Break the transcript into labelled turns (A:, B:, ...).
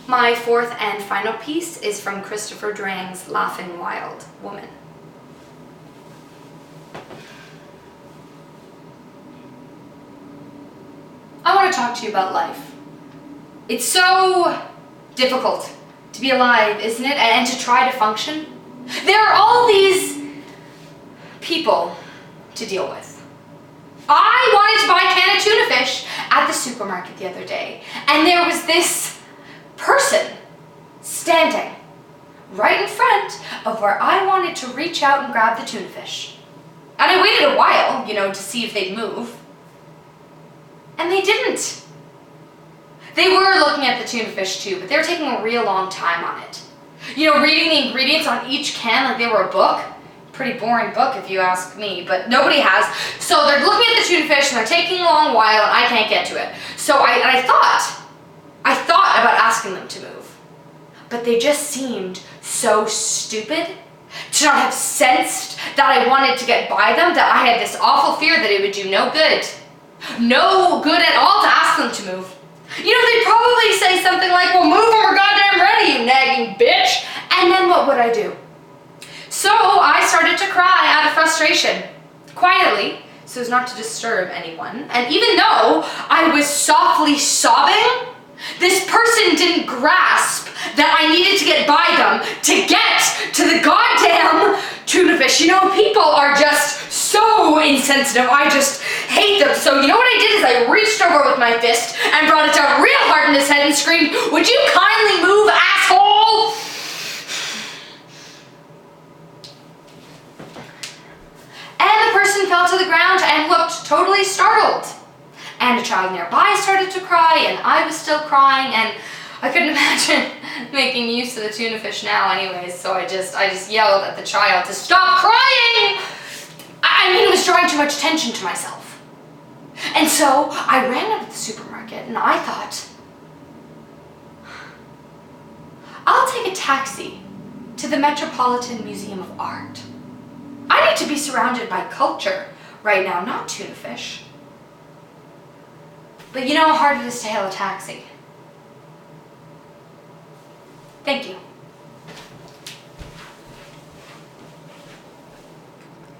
A: My fourth and final piece is from Christopher Durang's Laughing Wild Woman. I want to talk to you about life. It's so difficult to be alive, isn't it? And to try to function. There are all these people to deal with. I wanted to buy a can of tuna fish at the supermarket the other day, and there was this person standing right in front of where I wanted to reach out and grab the tuna fish. And I waited a while, to see if they'd move. And they didn't. They were looking at the tuna fish too, but they were taking a real long time on it. Reading the ingredients on each can like they were a book. Pretty boring book if you ask me, but nobody has. So they're looking at the tuna fish and they're taking a long while and I can't get to it. So I thought about asking them to move, but they just seemed so stupid to not have sensed that I wanted to get by them, that I had this awful fear that it would do no good. No good at all to ask them to move. They'd probably say something like, well, move when we're goddamn ready, you nagging bitch. And then what would I do? So I started to cry out of frustration, quietly, so as not to disturb anyone. And even though I was softly sobbing, this person didn't grasp that I needed to get by them to get to the goddamn tuna fish. People are just so insensitive. I just hate them. So what I did is I reached over with my fist and brought it down real hard in his head and screamed, "Would you kindly move, asshole?" And the person fell to the ground and looked totally startled. And a child nearby started to cry, and I was still crying, and I couldn't imagine making use of the tuna fish now anyways, so I just yelled at the child to stop crying! It was drawing too much attention to myself. And so I ran out of the supermarket, and I thought, I'll take a taxi to the Metropolitan Museum of Art. I need to be surrounded by culture right now, not tuna fish. But how hard it is to hail a taxi. Thank you.